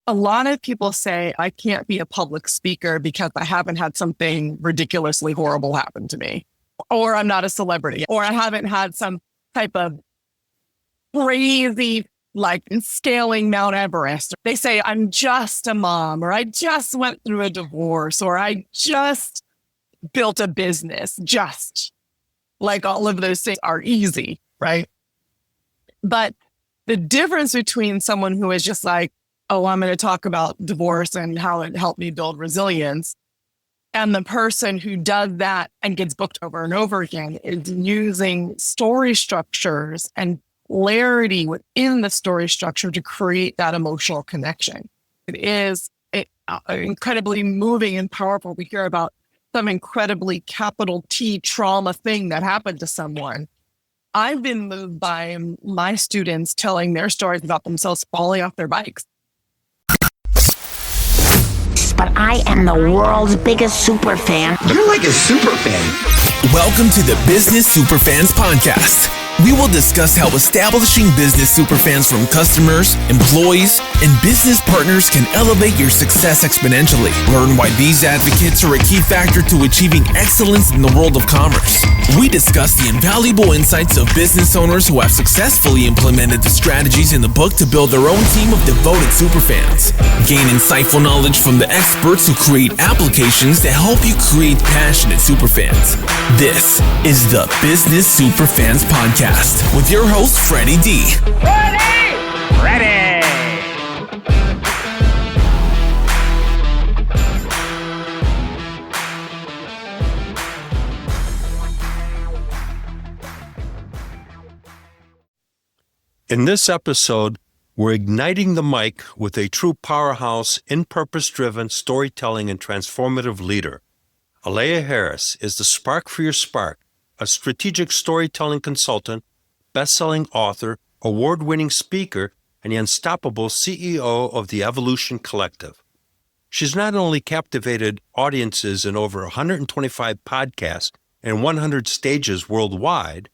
A lot of people say I can't be a public speaker because I haven't had something ridiculously horrible happen to me, or I'm not a celebrity, or I haven't had some type of crazy, like scaling Mount Everest. They say I'm just a mom, or I just went through a divorce, or I just built a business. Just like all of those things are easy, right? But the difference between someone who is just like, oh, I'm going to talk about divorce and how it helped me build resilience, and the person who does that and gets booked over and over again is using story structures and clarity within the story structure to create that emotional connection. It is incredibly moving and powerful to hear about some incredibly capital T trauma thing that happened to someone. I've been moved by my students telling their stories about themselves falling off their bikes. But I am the world's biggest super fan. You're like a super fan. Welcome to the Business Superfans Podcast. We will discuss how establishing business superfans from customers, employees, and business partners can elevate your success exponentially. Learn why these advocates are a key factor to achieving excellence in the world of commerce. We discuss the invaluable insights of business owners who have successfully implemented the strategies in the book to build their own team of devoted superfans. Gain insightful knowledge from the experts who create applications that help you create passionate superfans. This is the Business Superfans Podcast with your host, Freddie D. Ready! In this episode, we're igniting the mic with a true powerhouse in purpose-driven storytelling and transformative leader. Aleya Harris is the spark for your spark, a strategic storytelling consultant, best-selling author, award-winning speaker, and the unstoppable CEO of the Evolution Collective. She's not only captivated audiences in over 125 podcasts and 100 stages worldwide,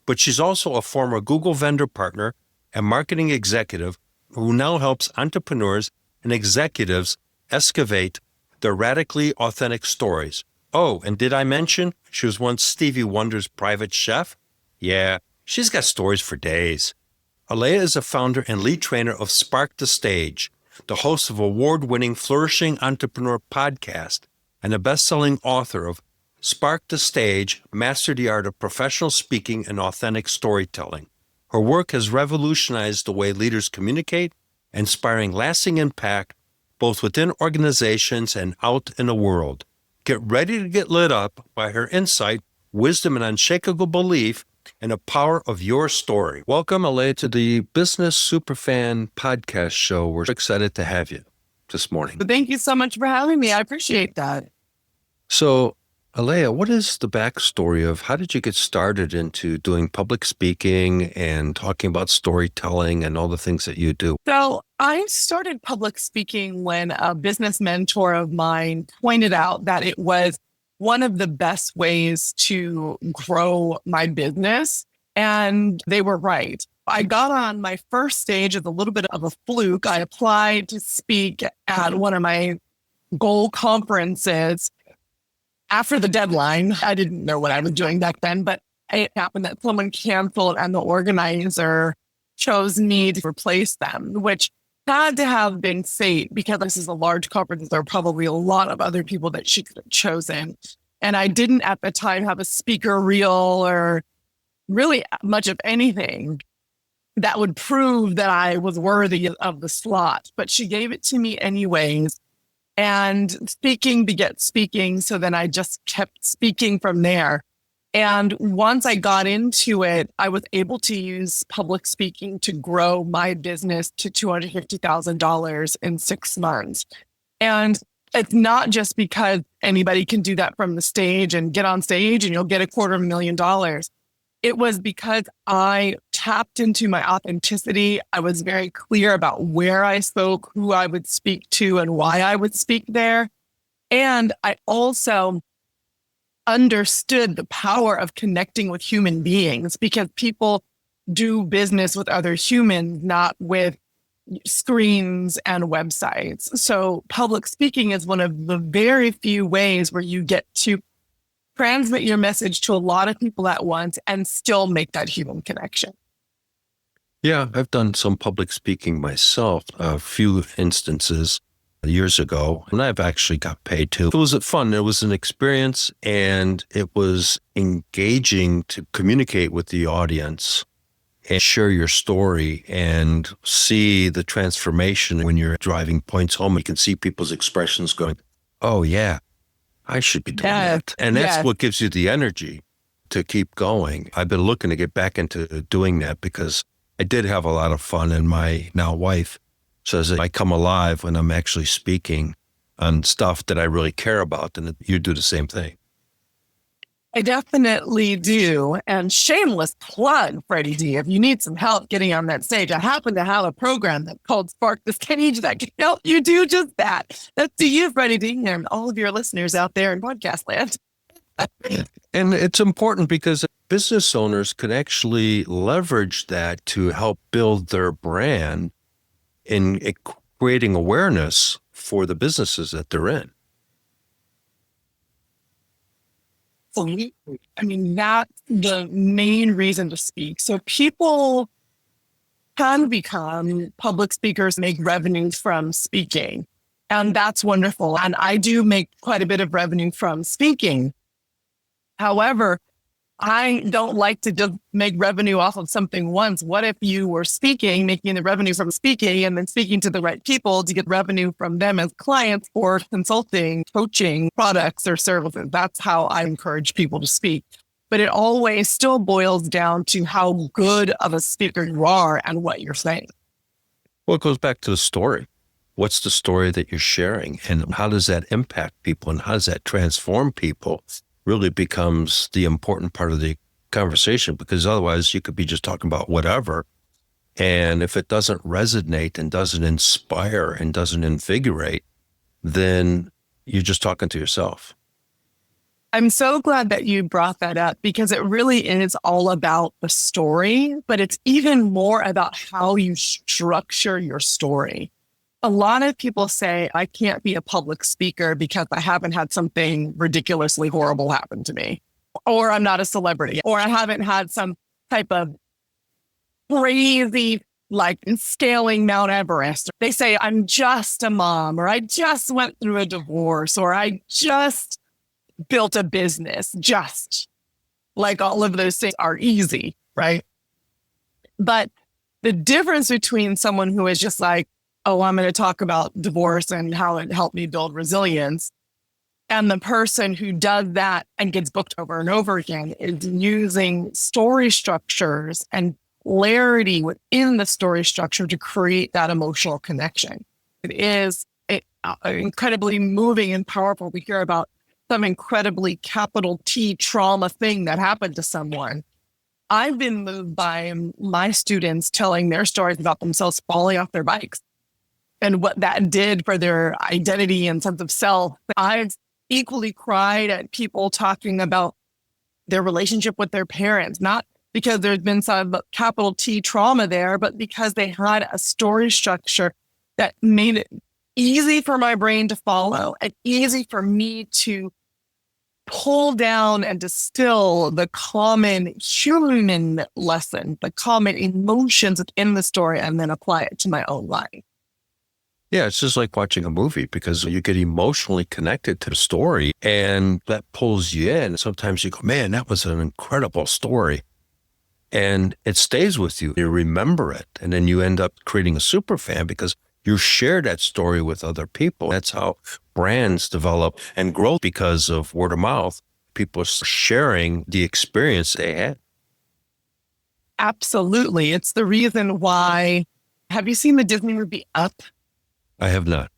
but she's also a former Google vendor partner and marketing executive who now helps entrepreneurs and executives excavate their radically authentic stories. Oh, and did I mention she was once Stevie Wonder's private chef? Yeah, she's got stories for days. Aleya is a founder and lead trainer of Spark the Stage, the host of award-winning Flourishing Entrepreneur podcast, and a best-selling author of Spark the Stage, Master the Art of Professional Speaking and Authentic Storytelling. Her work has revolutionized the way leaders communicate, inspiring lasting impact both within organizations and out in the world. Get ready to get lit up by her insight, wisdom, and unshakable belief in the power of your story. Welcome, Aleya, to the Business Superfan Podcast Show. We're excited to have you this morning. Thank you so much for having me. I appreciate that. So, Aleya, what is the backstory of how did you get started into doing public speaking and talking about storytelling and all the things that you do? So I started public speaking when a business mentor of mine pointed out that it was one of the best ways to grow my business. And they were right. I got on my first stage as a little bit of a fluke. I applied to speak at one of my goal conferences after the deadline. I didn't know what I was doing back then, but it happened that someone canceled and the organizer chose me to replace them, which had to have been fate because this is a large conference. There were probably a lot of other people that she could have chosen. And I didn't at the time have a speaker reel or really much of anything that would prove that I was worthy of the slot. But she gave it to me anyways. And speaking begets speaking. So then I just kept speaking from there. And once I got into it, I was able to use public speaking to grow my business to $250,000 in 6 months. And it's not just because anybody can do that from the stage and get on stage and you'll get $250,000. It was because I tapped into my authenticity. I was very clear about where I spoke, who I would speak to, and why I would speak there. And I also understood the power of connecting with human beings because people do business with other humans, not with screens and websites. So public speaking is one of the very few ways where you get to transmit your message to a lot of people at once and still make that human connection. Yeah, I've done some public speaking myself, a few instances years ago, and I've actually got paid too. It was fun. It was an experience, and it was engaging to communicate with the audience and share your story and see the transformation when you're driving points home. You can see people's expressions going, oh yeah, I should be doing that. And that's what gives you the energy to keep going. I've been looking to get back into doing that because I did have a lot of fun, and my now wife says that I come alive when I'm actually speaking on stuff that I really care about, and you do the same thing. I definitely do. And shameless plug, Freddie D, if you need some help getting on that stage, I happen to have a program that's called Spark the Stage that can help you do just that. That's to you, Freddie D, and all of your listeners out there in podcast land. And it's important because business owners can actually leverage that to help build their brand in creating awareness for the businesses that they're in. I mean, that's the main reason to speak. So people can become public speakers, make revenue from speaking. And that's wonderful. And I do make quite a bit of revenue from speaking. However, I don't like to just make revenue off of something once. What if you were speaking, making the revenue from speaking, and then speaking to the right people to get revenue from them as clients for consulting, coaching, products, or services? That's how I encourage people to speak. But it always still boils down to how good of a speaker you are and what you're saying. Well, it goes back to the story. What's the story that you're sharing, and how does that impact people, and how does that transform people? Really becomes the important part of the conversation, because otherwise you could be just talking about whatever. And if it doesn't resonate and doesn't inspire and doesn't invigorate, then you're just talking to yourself. I'm so glad that you brought that up, because it really is all about the story, but it's even more about how you structure your story. A lot of people say, I can't be a public speaker because I haven't had something ridiculously horrible happen to me, or I'm not a celebrity, or I haven't had some type of crazy, like scaling Mount Everest. They say, I'm just a mom, or I just went through a divorce, or I just built a business. Just like all of those things are easy, right? But the difference between someone who is just like, oh, I'm going to talk about divorce and how it helped me build resilience, and the person who does that and gets booked over and over again is using story structures and clarity within the story structure to create that emotional connection. It is incredibly moving and powerful to hear about some incredibly capital T trauma thing that happened to someone. I've been moved by my students telling their stories about themselves falling off their bikes and what that did for their identity and sense of self. I've equally cried at people talking about their relationship with their parents, not because there's been some capital T trauma there, but because they had a story structure that made it easy for my brain to follow and easy for me to pull down and distill the common human lesson, the common emotions within the story, and then apply it to my own life. Yeah, it's just like watching a movie, because you get emotionally connected to the story and that pulls you in. Sometimes you go, man, that was an incredible story. And it stays with you. You remember it. And then you end up creating a super fan because you share that story with other people. That's how brands develop and grow, because of word of mouth. People are sharing the experience they had. Absolutely. It's the reason why. Have you seen the Disney movie Up? I have not.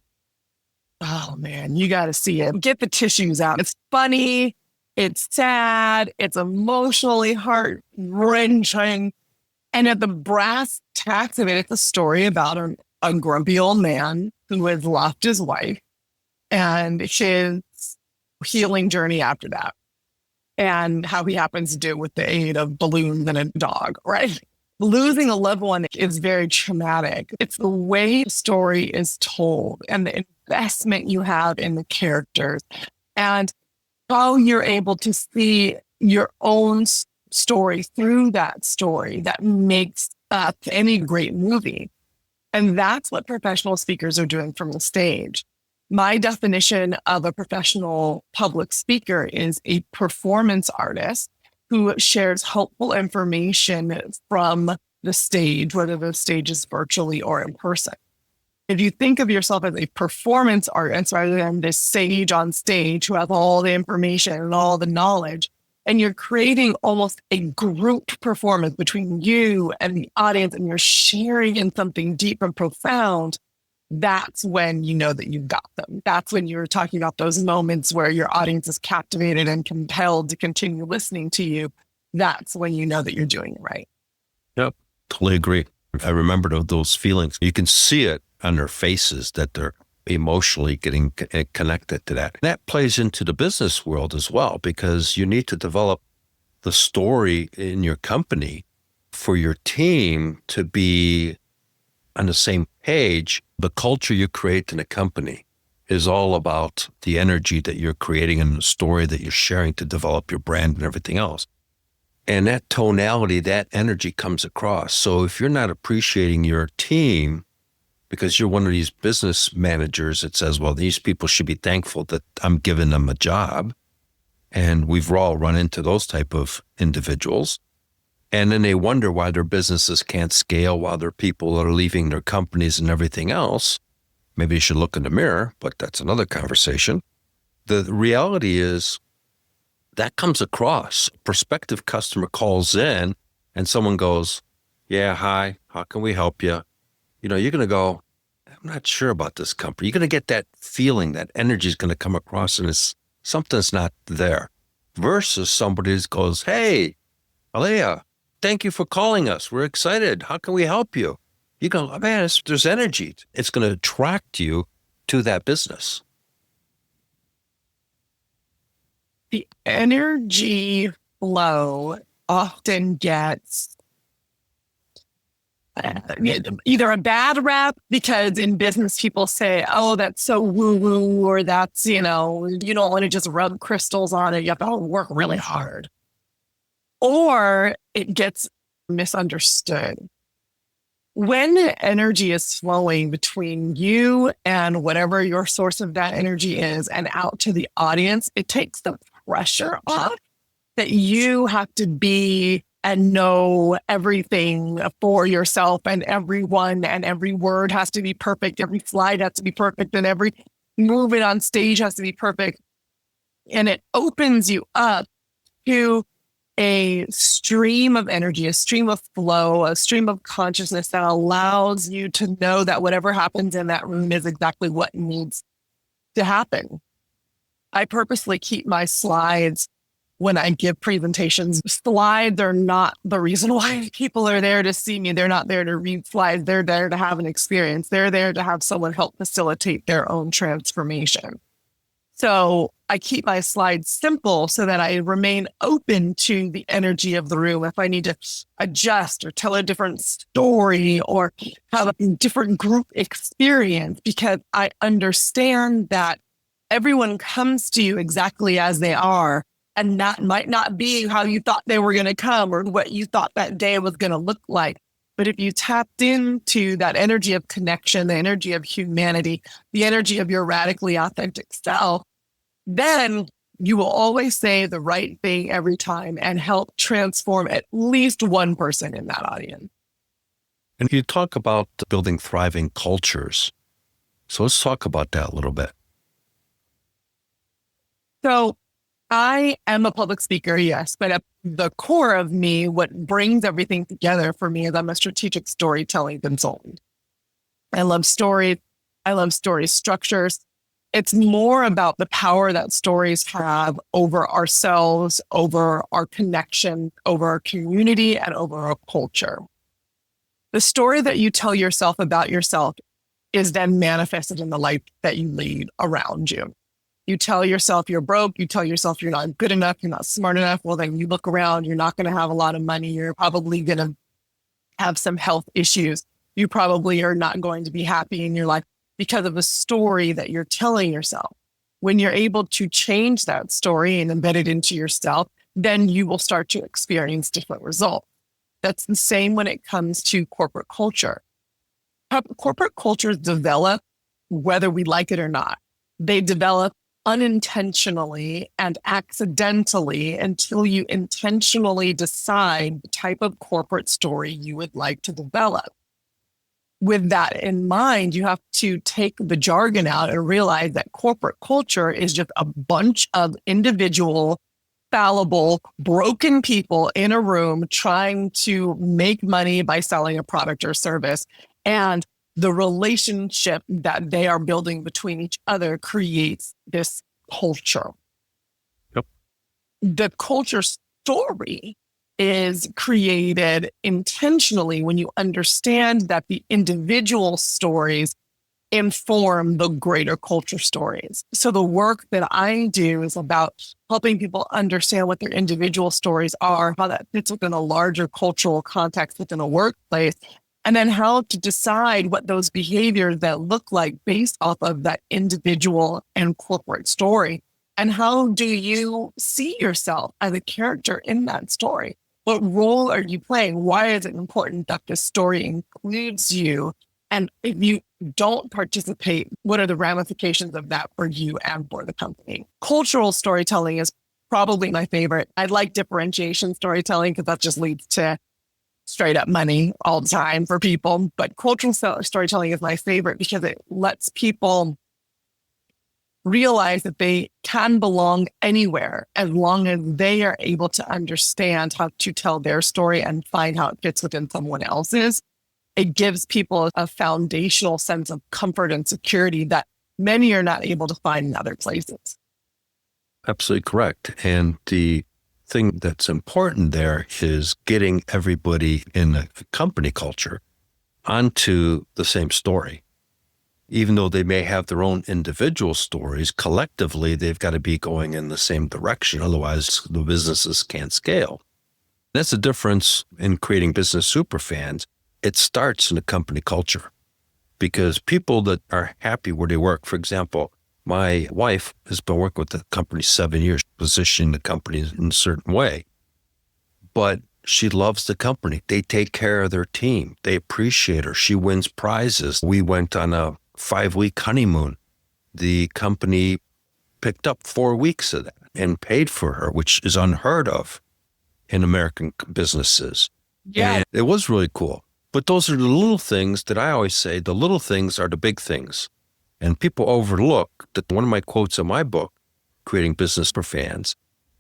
Oh man, you got to see it. Get the tissues out. It's funny. It's sad. It's emotionally heart-wrenching. And at the brass tacks of it, it's a story about a grumpy old man who has lost his wife and his healing journey after that, and how he happens to do it with the aid of balloons and a dog, right? losing a loved one is very traumatic. It's the way the story is told and the investment you have in the characters and how you're able to see your own story through that story that makes up any great movie. And that's what professional speakers are doing from the stage. My definition of a professional public speaker is a performance artist who shares helpful information from the stage, whether the stage is virtually or in person. If you think of yourself as a performance artist rather than this sage on stage who has all the information and all the knowledge, and you're creating almost a group performance between you and the audience, and you're sharing in something deep and profound, that's when you know that you've got them. That's when you're talking about those moments where your audience is captivated and compelled to continue listening to you. That's when you know that you're doing it right. Yep, totally agree. I remember those feelings. You can see it on their faces that they're emotionally getting connected to that. And that plays into the business world as well, because you need to develop the story in your company for your team to be on the same page. The culture you create in a company is all about the energy that you're creating and the story that you're sharing to develop your brand and everything else. And that tonality, that energy comes across. So if you're not appreciating your team, because you're one of these business managers that says, well, these people should be thankful that I'm giving them a job. And we've all run into those type of individuals. And then they wonder why their businesses can't scale, while their people are leaving their companies and everything else. Maybe you should look in the mirror, but that's another conversation. The reality is that comes across. A prospective customer calls in and someone goes, yeah, hi, how can we help you? You know, you're going to go, I'm not sure about this company. You're going to get that feeling, that energy is going to come across, and something's not there. Versus somebody that goes, hey, Aleya, thank you for calling us. We're excited. How can we help you? You go, oh, man, there's energy. It's going to attract you to that business. The energy flow often gets either a bad rep, because in business people say, oh, that's so woo-woo, or that's, you don't want to just rub crystals on it. You have to work really hard. Or it gets misunderstood. When energy is flowing between you and whatever your source of that energy is and out to the audience, it takes the pressure off that you have to be and know everything for yourself and everyone, and every word has to be perfect. Every slide has to be perfect, and every movement on stage has to be perfect. And it opens you up to a stream of energy, a stream of flow, a stream of consciousness that allows you to know that whatever happens in that room is exactly what needs to happen. I purposely keep my slides when I give presentations. Slides are not the reason why people are there to see me. They're not there to read slides. They're there to have an experience. They're there to have someone help facilitate their own transformation. So I keep my slides simple so that I remain open to the energy of the room. If I need to adjust or tell a different story or have a different group experience, because I understand that everyone comes to you exactly as they are, and that might not be how you thought they were going to come or what you thought that day was going to look like. But if you tapped into that energy of connection, the energy of humanity, the energy of your radically authentic self, then you will always say the right thing every time and help transform at least one person in that audience. And you talk about building thriving cultures. So let's talk about that a little bit. So I am a public speaker, yes, but at the core of me, what brings everything together for me is I'm a strategic storytelling consultant. I love stories. I love story structures. It's more about the power that stories have over ourselves, over our connection, over our community, and over our culture. The story that you tell yourself about yourself is then manifested in the life that you lead around you. You tell yourself you're broke. You tell yourself you're not good enough. You're not smart enough. Well, then you look around. You're not going to have a lot of money. You're probably going to have some health issues. You probably are not going to be happy in your life because of a story that you're telling yourself. When you're able to change that story and embed it into yourself, then you will start to experience different results. That's the same when it comes to corporate culture. Corporate cultures develop whether we like it or not. They develop unintentionally and accidentally until you intentionally decide the type of corporate story you would like to develop. With that in mind, you have to take the jargon out and realize that corporate culture is just a bunch of individual, fallible, broken people in a room trying to make money by selling a product or service. And the relationship that they are building between each other creates this culture. Yep. The culture story is created intentionally when you understand that the individual stories inform the greater culture stories. So the work that I do is about helping people understand what their individual stories are, how that fits within a larger cultural context within a workplace, and then how to decide what those behaviors that look like based off of that individual and corporate story. And how do you see yourself as a character in that story? What role are you playing? Why is it important that the story includes you? And if you don't participate, what are the ramifications of that for you and for the company? Cultural storytelling is probably my favorite. I like differentiation storytelling because that just leads to straight up money all the time for people. But cultural storytelling is my favorite because it lets people realize that they can belong anywhere as long as they are able to understand how to tell their story and find how it fits within someone else's. It gives people a foundational sense of comfort and security that many are not able to find in other places. Absolutely correct. And the thing that's important there is getting everybody in the company culture onto the same story. Even though they may have their own individual stories, collectively, they've got to be going in the same direction. Otherwise, the businesses can't scale. That's the difference in creating business superfans. It starts in the company culture because people that are happy where they work, for example, my wife has been working with the company 7 years, positioning the company in a certain way, but she loves the company. They take care of their team. They appreciate her. She wins prizes. We went on a 5-week honeymoon. The company picked up 4 weeks of that and paid for her, which is unheard of in American businesses. Yeah. And it was really cool. But those are the little things that I always say, the little things are the big things. And people overlook that one of my quotes in my book, Creating Business for Fans,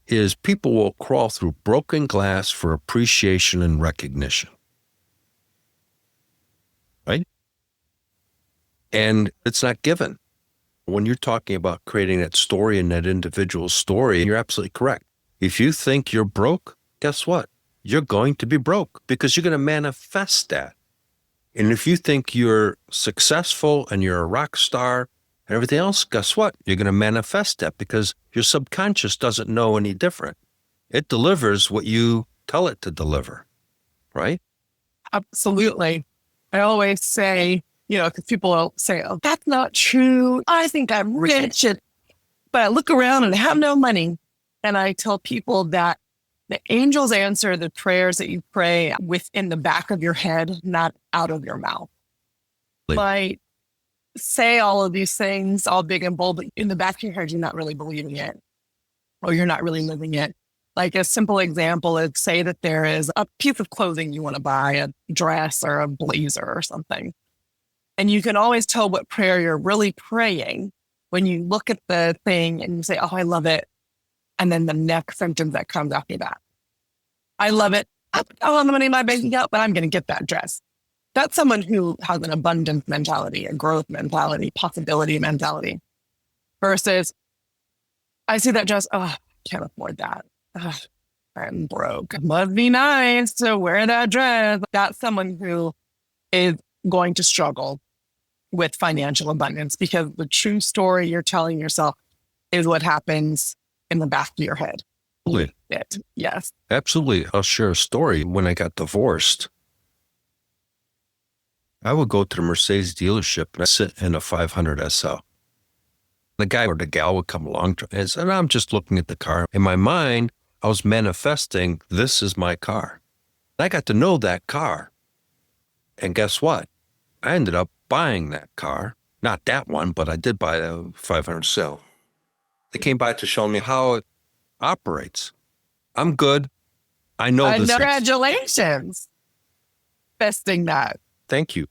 is people will crawl through broken glass for appreciation and recognition. Right? And it's not given. When you're talking about creating that story and that individual story, you're absolutely correct. If you think you're broke, guess what? You're going to be broke because you're going to manifest that. And if you think you're successful and you're a rock star and everything else, guess what? You're going to manifest that because your subconscious doesn't know any different. It delivers what you tell it to deliver, right? Absolutely. I always say, because people will say, oh, that's not true. I think I'm rich, but I look around and I have no money. And I tell people that the angels answer the prayers that you pray within the back of your head, not out of your mouth. Might say all of these things, all big and bold, but in the back of your head, you're not really believing it, or you're not really living it. Like a simple example is, say that there is a piece of clothing you want to buy, a dress or a blazer or something. And you can always tell what prayer you're really praying when you look at the thing and you say, oh, I love it. And then the next sentence that comes after that. I love it. I don't have the money in my bank account, but I'm going to get that dress. That's someone who has an abundance mentality, a growth mentality, possibility mentality. Versus, I see that dress, oh, I can't afford that. I'm broke. Must be nice to wear that dress. That's someone who is going to struggle with financial abundance because the true story you're telling yourself is what happens in the back of your head. Absolutely. Yes. Absolutely. I'll share a story. When I got divorced, I would go to the Mercedes dealership and I sit in a 500 SL. The guy or the gal would come along and I'm just looking at the car. In my mind, I was manifesting, this is my car. I got to know that car. And guess what? I ended up buying that car. Not that one, but I did buy a 500 SL. They came by to show me how it operates. I'm good. I know this. Congratulations. Besting that. Thank you.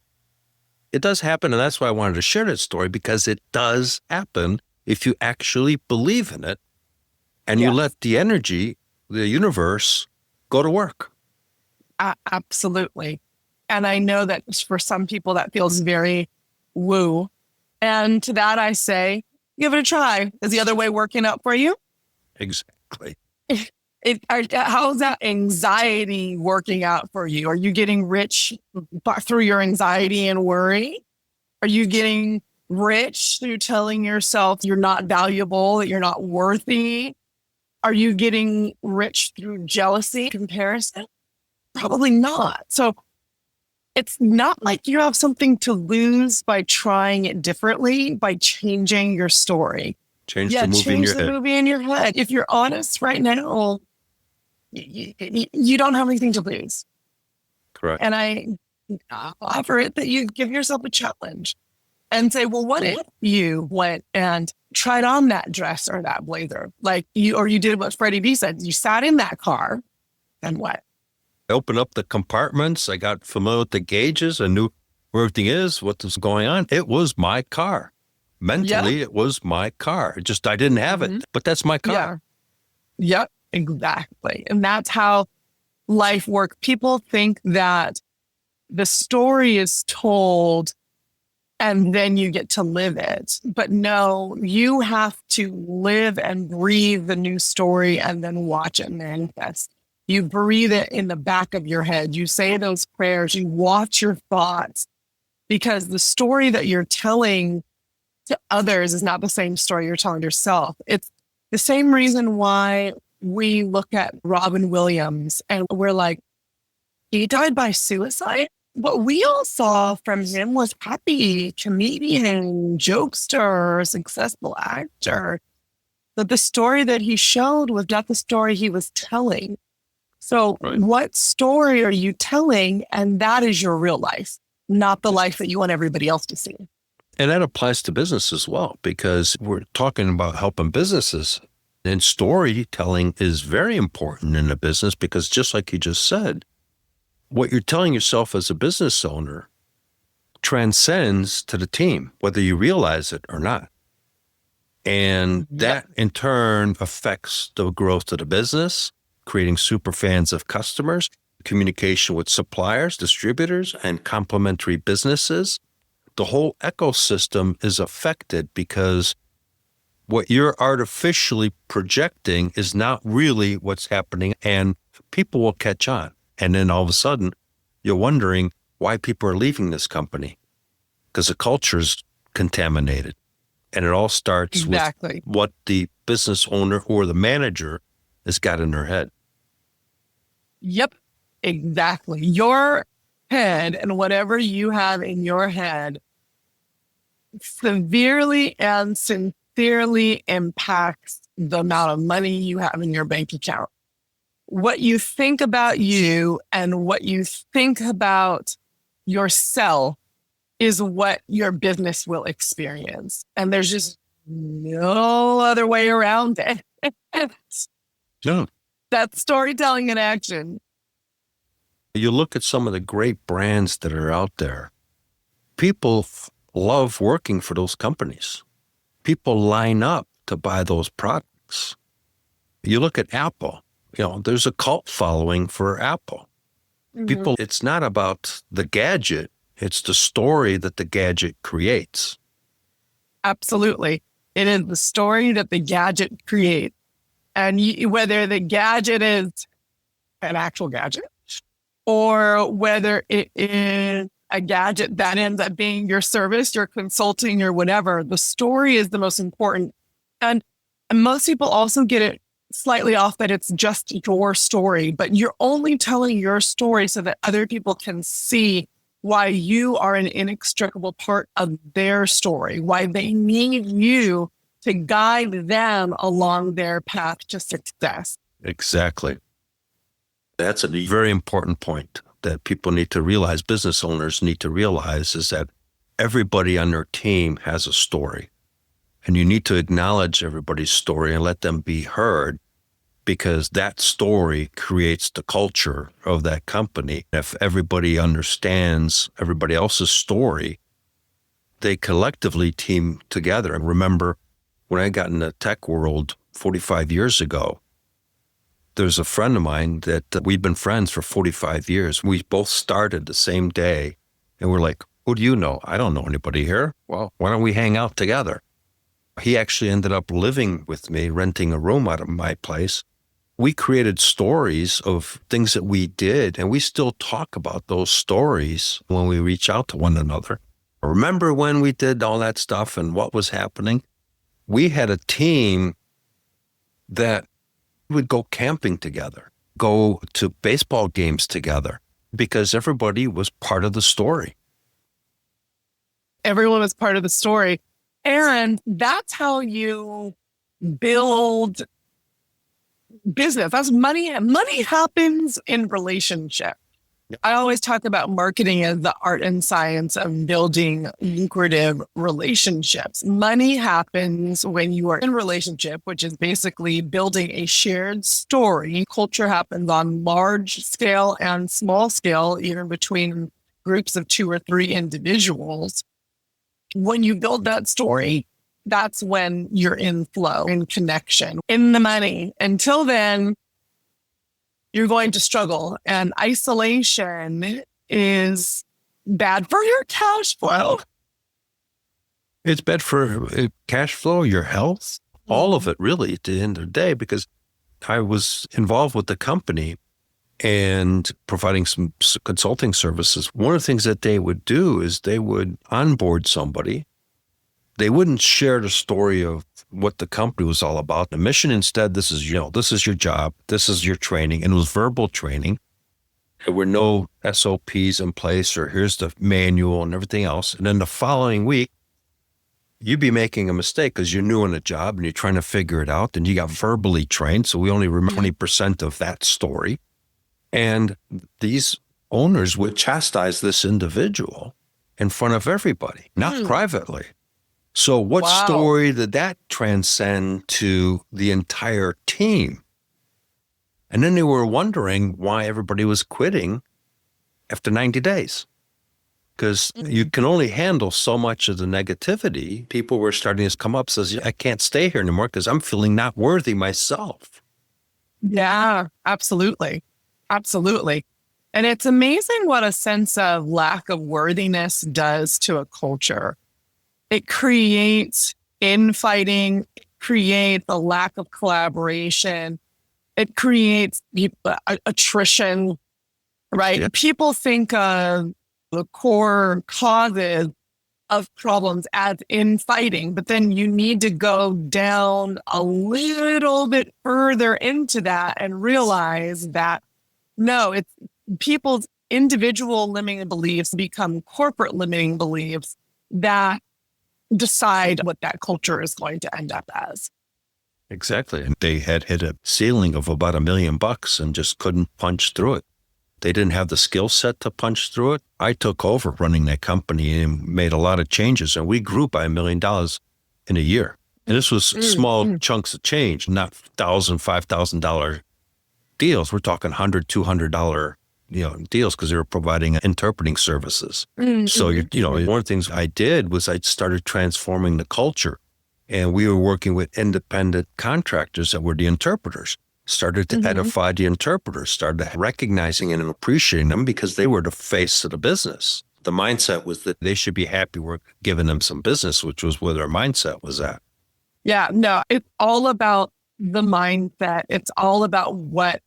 It does happen, and that's why I wanted to share that story, because it does happen if you actually believe in it and you let the energy, the universe, go to work. Absolutely. And I know that for some people that feels very woo. And to that I say, give it a try. Is the other way working out for you? Exactly. How's that anxiety working out for you? Are you getting rich through your anxiety and worry? Are you getting rich through telling yourself you're not valuable, that you're not worthy? Are you getting rich through jealousy, comparison? Probably not. So it's not like you have something to lose by trying it differently, by changing your story. Change the movie in your head. If you're honest right now, you don't have anything to lose. Correct. And I offer it that you give yourself a challenge and say, well, what if you went and tried on that dress or that blazer? You did what Freddie B said. You sat in that car and what? I opened up the compartments. I got familiar with the gauges. I knew where everything is, what was going on. It was my car. Mentally, It was my car. I didn't have it, but that's my car. Yeah. Yep, exactly. And that's how life works. People think that the story is told and then you get to live it. But no, you have to live and breathe the new story and then watch it manifest. You breathe it in the back of your head. You say those prayers. You watch your thoughts, because the story that you're telling to others is not the same story you're telling yourself. It's the same reason why we look at Robin Williams and we're like, he died by suicide? What we all saw from him was happy comedian, jokester, successful actor. But the story that he showed was not the story he was telling. So What story are you telling? And that is your real life, not the life that you want everybody else to see. And that applies to business as well, because we're talking about helping businesses. And storytelling is very important in a business, because just like you just said, what you're telling yourself as a business owner transcends to the team, whether you realize it or not. And that in turn affects the growth of the business, creating super fans of customers, communication with suppliers, distributors, and complementary businesses. The whole ecosystem is affected because what you're artificially projecting is not really what's happening, and people will catch on. And then all of a sudden, you're wondering why people are leaving this company, because the culture's contaminated. And it all starts with what the business owner or the manager has got in their head. Yep, exactly. Your head and whatever you have in your head severely and sincerely impacts the amount of money you have in your bank account. What you think about you and what you think about yourself is what your business will experience. And there's just no other way around it. No. That's storytelling in action. You look at some of the great brands that are out there. People love working for those companies. People line up to buy those products. You look at Apple, there's a cult following for Apple. People, it's not about the gadget, it's the story that the gadget creates. Absolutely. It is the story that the gadget creates. And whether the gadget is an actual gadget or whether it is a gadget that ends up being your service, your consulting, or whatever, the story is the most important. And most people also get it slightly off that it's just your story, but you're only telling your story so that other people can see why you are an inextricable part of their story, why they need you to guide them along their path to success. Exactly. That's a very important point that people need to realize, business owners need to realize, is that everybody on their team has a story. And you need to acknowledge everybody's story and let them be heard, because that story creates the culture of that company. If everybody understands everybody else's story, they collectively team together. And remember, when I got in the tech world 45 years ago, there's a friend of mine that we've been friends for 45 years. We both started the same day, and we're like, who do you know? I don't know anybody here. Well, why don't we hang out together? He actually ended up living with me, renting a room out of my place. We created stories of things that we did, and we still talk about those stories when we reach out to one another. Remember when we did all that stuff and what was happening? We had a team that would go camping together, go to baseball games together, because everybody was part of the story. Everyone was part of the story. And that's how you build business. That's money. Money happens in relationship. I always talk about marketing as the art and science of building lucrative relationships. Money happens when you are in relationship, which is basically building a shared story. Culture happens on large scale and small scale, even between groups of 2 or 3 individuals. When you build that story, that's when you're in flow, in connection, in the money. Until then, you're going to struggle. And isolation is bad for your cash flow. It's bad for cash flow, your health, all of it really at the end of the day, because I was involved with the company and providing some consulting services. One of the things that they would do is they would onboard somebody. They wouldn't share the story of what the company was all about. The mission instead, this is your job, this is your training. And it was verbal training. There were no SOPs in place, or here's the manual and everything else. And then the following week, you'd be making a mistake because you're new in the job and you're trying to figure it out, and you got verbally trained. So we only remember 20% of that story. And these owners would chastise this individual in front of everybody, not privately. So what story did that transcend to the entire team? And then they were wondering why everybody was quitting after 90 days. Because you can only handle so much of the negativity. People were starting to come up, says, I can't stay here anymore because I'm feeling not worthy myself. Yeah, absolutely. Absolutely. And it's amazing what a sense of lack of worthiness does to a culture. It creates infighting, it creates a lack of collaboration, it creates attrition, right? Yeah. People think of the core causes of problems as infighting, but then you need to go down a little bit further into that and realize that no, it's people's individual limiting beliefs become corporate limiting beliefs that decide what that culture is going to end up as. Exactly. And they had hit a ceiling of about $1 million and just couldn't punch through it. They didn't have the skill set to punch through it. I took over running that company and made a lot of changes, and we grew by $1 million in a year. And this was small chunks of change, not $1,000, $5,000 deals. We're talking $100, $200 deals, because they were providing interpreting services. So, one of the things I did was I started transforming the culture, and we were working with independent contractors that were the interpreters, started to edify the interpreters, started recognizing and appreciating them because they were the face of the business. The mindset was that they should be happy we're giving them some business, which was where their mindset was at. Yeah, no, it's all about the mindset. It's all about what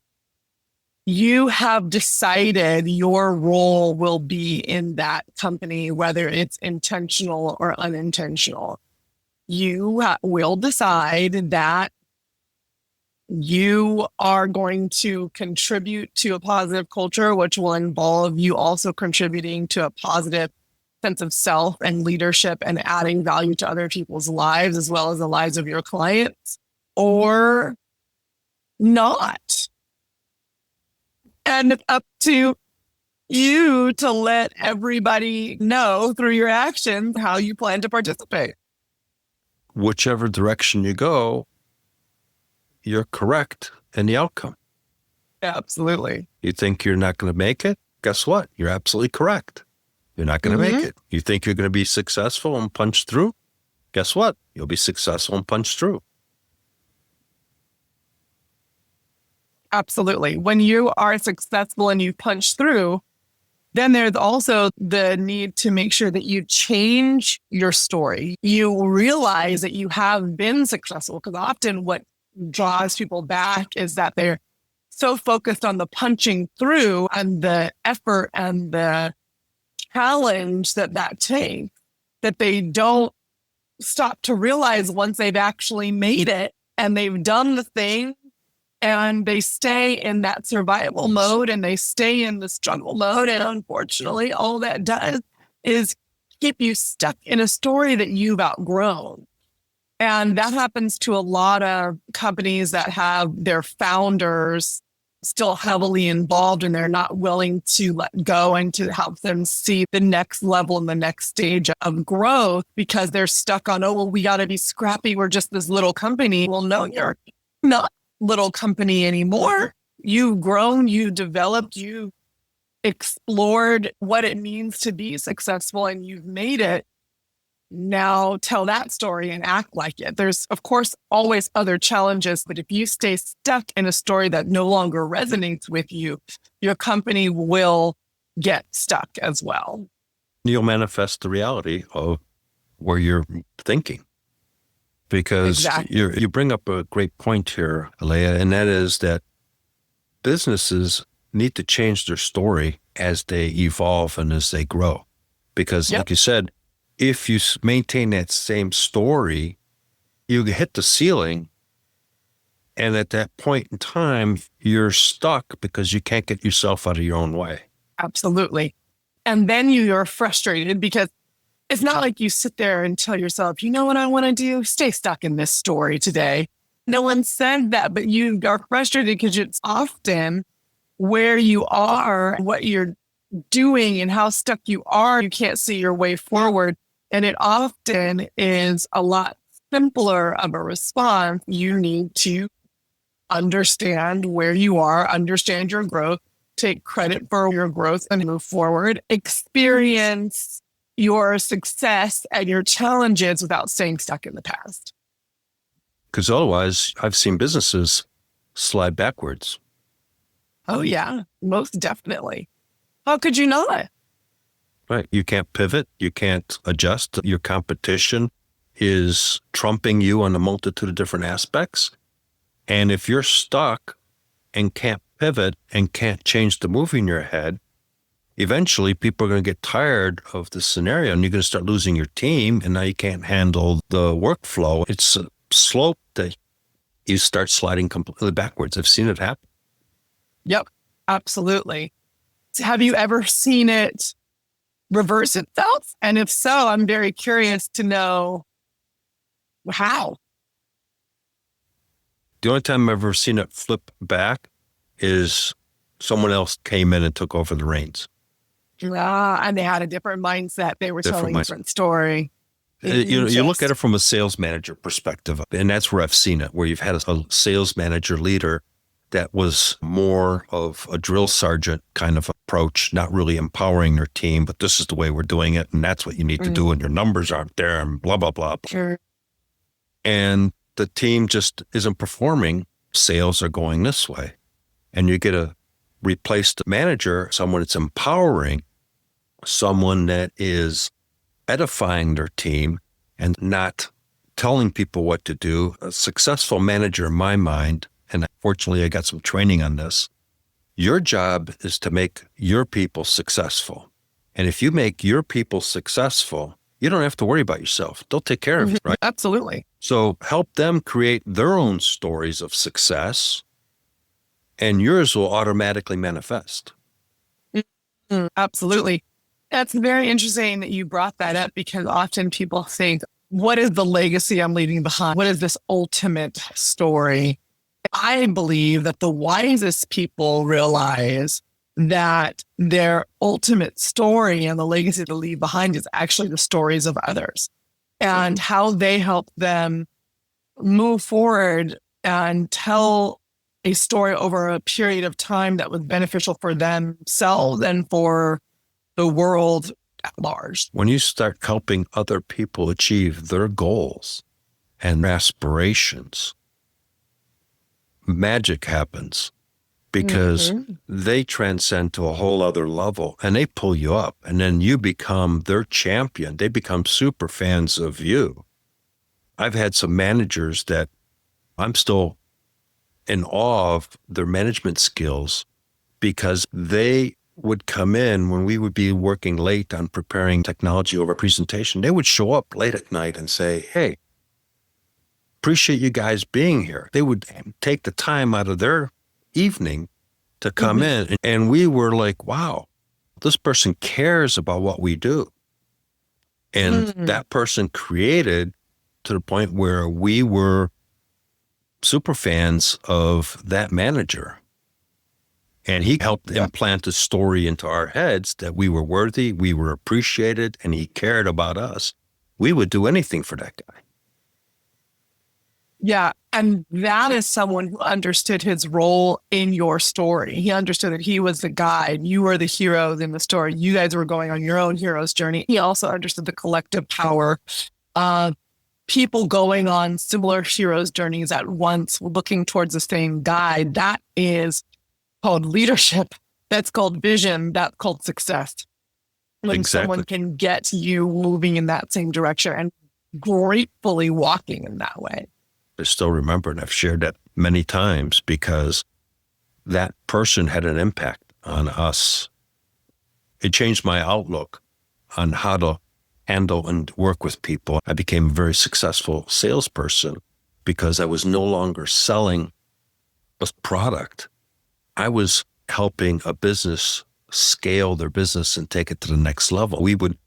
you have decided your role will be in that company, whether it's intentional or unintentional. You will decide that you are going to contribute to a positive culture, which will involve you also contributing to a positive sense of self and leadership and adding value to other people's lives as well as the lives of your clients, or not. And it's up to you to let everybody know through your actions how you plan to participate. Whichever direction you go, you're correct in the outcome. Absolutely. You think you're not going to make it? Guess what? You're absolutely correct. You're not going to make it. You think you're going to be successful and punch through? Guess what? You'll be successful and punch through. Absolutely. When you are successful and you punch through, then there's also the need to make sure that you change your story. You realize that you have been successful, because often what draws people back is that they're so focused on the punching through and the effort and the challenge that takes, that they don't stop to realize once they've actually made it and they've done the thing, and they stay in that survival mode and they stay in the struggle mode. And unfortunately, all that does is keep you stuck in a story that you've outgrown. And that happens to a lot of companies that have their founders still heavily involved, and they're not willing to let go and to help them see the next level and the next stage of growth, because they're stuck on, oh, well, we got to be scrappy. We're just this little company. Well, no, you're not little company anymore. You've grown, you developed, you explored what it means to be successful, and you've made it. Now tell that story and act like it. There's, of course, always other challenges, but if you stay stuck in a story that no longer resonates with you, your company will get stuck as well. You'll manifest the reality of where you're thinking. Because you bring up a great point here, Aleya, and that is that businesses need to change their story as they evolve and as they grow. Because like you said, if you maintain that same story, you hit the ceiling. And at that point in time, you're stuck because you can't get yourself out of your own way. Absolutely. And then you're frustrated because it's not like you sit there and tell yourself, you know what I want to do? Stay stuck in this story today. No one said that, but you are frustrated because it's often where you are, what you're doing and how stuck you are. You can't see your way forward. And it often is a lot simpler of a response. You need to understand where you are, understand your growth, take credit for your growth and move forward, experience your success and your challenges without staying stuck in the past. Because otherwise, I've seen businesses slide backwards. Oh, yeah, most definitely. How could you not? Right. You can't pivot. You can't adjust. Your competition is trumping you on a multitude of different aspects. And if you're stuck and can't pivot and can't change the movie in your head, eventually people are going to get tired of the scenario and you're going to start losing your team, and now you can't handle the workflow. It's a slope that you start sliding completely backwards. I've seen it happen. Yep, absolutely. Have you ever seen it reverse itself? And if so, I'm very curious to know how. The only time I've ever seen it flip back is someone else came in and took over the reins. And they had a different mindset. They were telling a different story. You look at it from a sales manager perspective, and that's where I've seen it, where you've had a sales manager leader that was more of a drill sergeant kind of approach, not really empowering their team, but this is the way we're doing it, and that's what you need to do, and your numbers aren't there, and blah, blah, blah. Sure. And the team just isn't performing. Sales are going this way. And you get a replaced manager, someone that's empowering, someone that is edifying their team and not telling people what to do. A successful manager, in my mind, and fortunately I got some training on this, your job is to make your people successful. And if you make your people successful, you don't have to worry about yourself. They'll take care of you, right? Absolutely. So help them create their own stories of success, and yours will automatically manifest. Absolutely. That's very interesting that you brought that up, because often people think, what is the legacy I'm leaving behind? What is this ultimate story? I believe that the wisest people realize that their ultimate story and the legacy they leave behind is actually the stories of others and how they help them move forward and tell a story over a period of time that was beneficial for themselves and for the world at large. When you start helping other people achieve their goals and aspirations, magic happens, because they transcend to a whole other level and they pull you up, and then you become their champion. They become super fans of you. I've had some managers that I'm still in awe of their management skills, because they would come in when we would be working late on preparing technology over a presentation. They would show up late at night and say, hey, appreciate you guys being here. They would take the time out of their evening to come in. And we were like, wow, this person cares about what we do. And that person created to the point where we were super fans of that manager. And he helped implant a story into our heads that we were worthy, we were appreciated, and he cared about us. We would do anything for that guy. Yeah. And that is someone who understood his role in your story. He understood that he was the guide. You were the heroes in the story. You guys were going on your own hero's journey. He also understood the collective power of people going on similar hero's journeys at once, looking towards the same guide. That is called leadership. That's called vision. That's called success. When someone can get you moving in that same direction and gratefully walking in that way. I still remember, and I've shared that many times, because that person had an impact on us. It changed my outlook on how to handle and work with people. I became a very successful salesperson because I was no longer selling a product. I was helping a business scale their business and take it to the next level. We would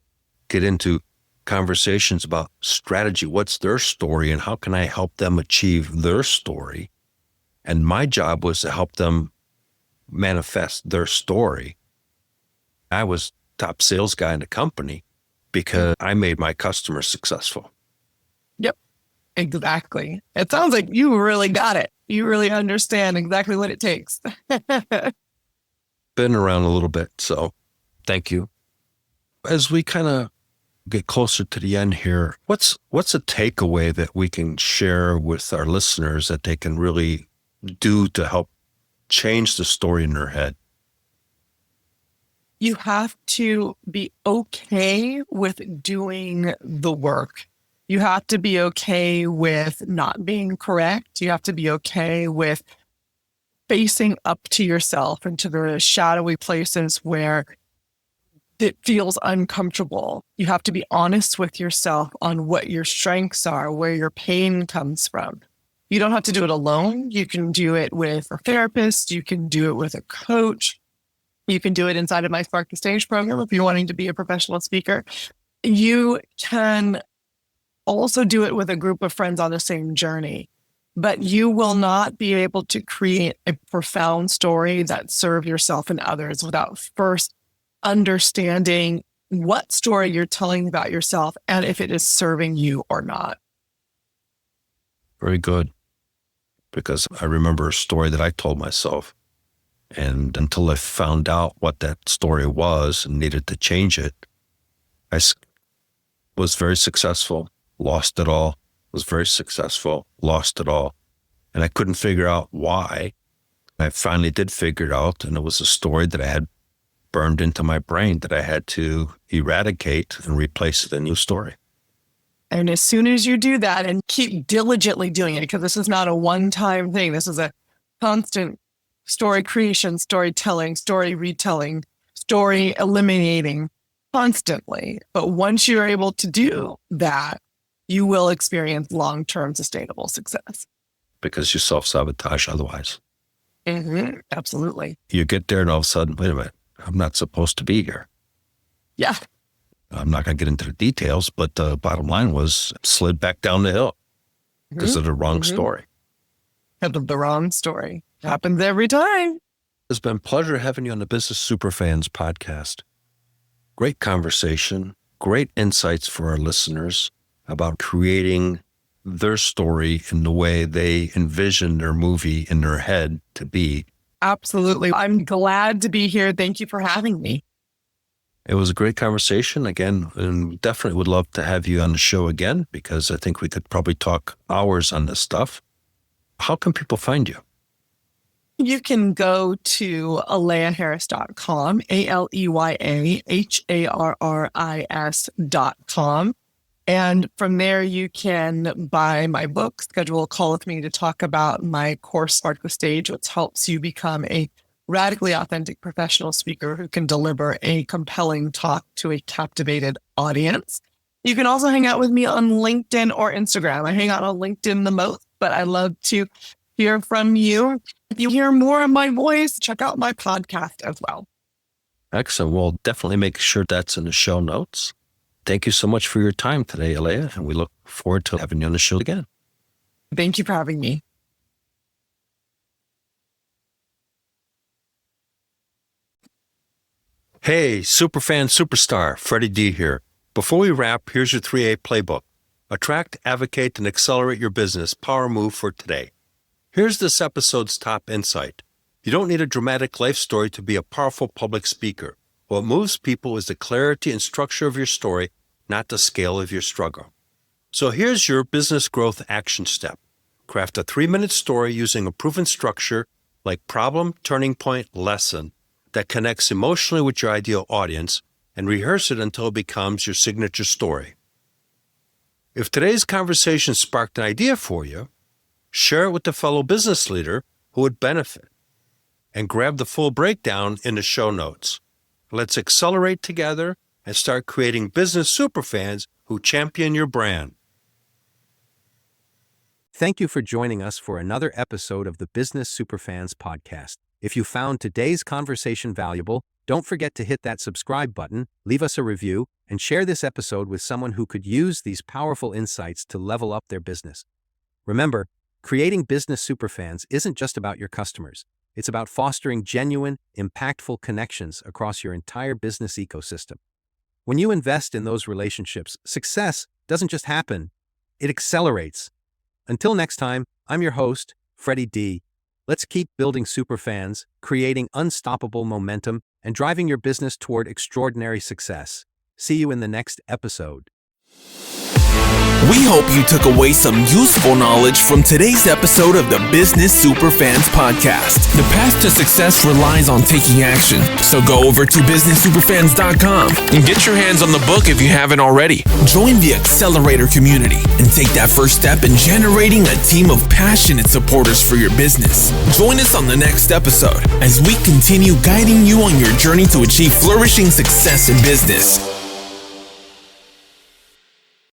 get into conversations about strategy. What's their story and how can I help them achieve their story? And my job was to help them manifest their story. I was top sales guy in the company because I made my customers successful. Yep, exactly. It sounds like you really got it. You really understand exactly what it takes. Been around a little bit, so thank you. As we kind of get closer to the end here, what's a takeaway that we can share with our listeners that they can really do to help change the story in their head? You have to be okay with doing the work. You have to be okay with not being correct. You have to be okay with facing up to yourself and to the shadowy places where it feels uncomfortable. You have to be honest with yourself on what your strengths are, where your pain comes from. You don't have to do it alone. You can do it with a therapist. You can do it with a coach. You can do it inside of my Spark the Stage program if you're wanting to be a professional speaker. You can also do it with a group of friends on the same journey. But you will not be able to create a profound story that serves yourself and others without first understanding what story you're telling about yourself and if it is serving you or not. Very good. Because I remember a story that I told myself, and until I found out what that story was and needed to change it, I was very successful, lost it all, was very successful, lost it all. And I couldn't figure out why. I finally did figure it out, and it was a story that I had burned into my brain that I had to eradicate and replace it with a new story. And as soon as you do that and keep diligently doing it, because this is not a one-time thing, this is a constant story creation, storytelling, story retelling, story eliminating constantly. But once you're able to do that, you will experience long-term sustainable success. Because you self-sabotage otherwise. Absolutely. You get there and all of a sudden, wait a minute, I'm not supposed to be here. Yeah. I'm not going to get into the details, but the bottom line was slid back down the hill because of the wrong story. Because of the wrong story. Happens every time. It's been a pleasure having you on the Business Superfans podcast. Great conversation, great insights for our listeners about creating their story in the way they envision their movie in their head to be. Absolutely. I'm glad to be here. Thank you for having me. It was a great conversation again, and definitely would love to have you on the show again because I think we could probably talk hours on this stuff. How can people find you? You can go to aleyaharris.com, ALEYAHARRIS.com. And from there, you can buy my book, schedule a call with me to talk about my course, Spark the Stage, which helps you become a radically authentic professional speaker who can deliver a compelling talk to a captivated audience. You can also hang out with me on LinkedIn or Instagram. I hang out on LinkedIn the most, but I love to hear from you. If you hear more of my voice, check out my podcast as well. Excellent. We'll definitely make sure that's in the show notes. Thank you so much for your time today, Aleya, and we look forward to having you on the show again. Thank you for having me. Hey, Superfan Superstar, Freddie D here. Before we wrap, here's your 3A playbook. Attract, advocate, and accelerate your business. Power move for today. Here's this episode's top insight. You don't need a dramatic life story to be a powerful public speaker. What moves people is the clarity and structure of your story, not the scale of your struggle. So here's your business growth action step. Craft a 3-minute story using a proven structure like problem, turning point, lesson that connects emotionally with your ideal audience, and rehearse it until it becomes your signature story. If today's conversation sparked an idea for you, share it with a fellow business leader who would benefit, and grab the full breakdown in the show notes. Let's accelerate together and start creating business superfans who champion your brand. Thank you for joining us for another episode of the Business Superfans podcast. If you found today's conversation valuable, don't forget to hit that subscribe button, leave us a review, and share this episode with someone who could use these powerful insights to level up their business. Remember, creating business superfans isn't just about your customers. It's about fostering genuine, impactful connections across your entire business ecosystem. When you invest in those relationships, success doesn't just happen, it accelerates. Until next time, I'm your host, Freddie D. Let's keep building superfans, creating unstoppable momentum, and driving your business toward extraordinary success. See you in the next episode. We hope you took away some useful knowledge from today's episode of the Business Superfans podcast. The path to success relies on taking action. So go over to businesssuperfans.com and get your hands on the book if you haven't already. Join the Accelerator community and take that first step in generating a team of passionate supporters for your business. Join us on the next episode as we continue guiding you on your journey to achieve flourishing success in business.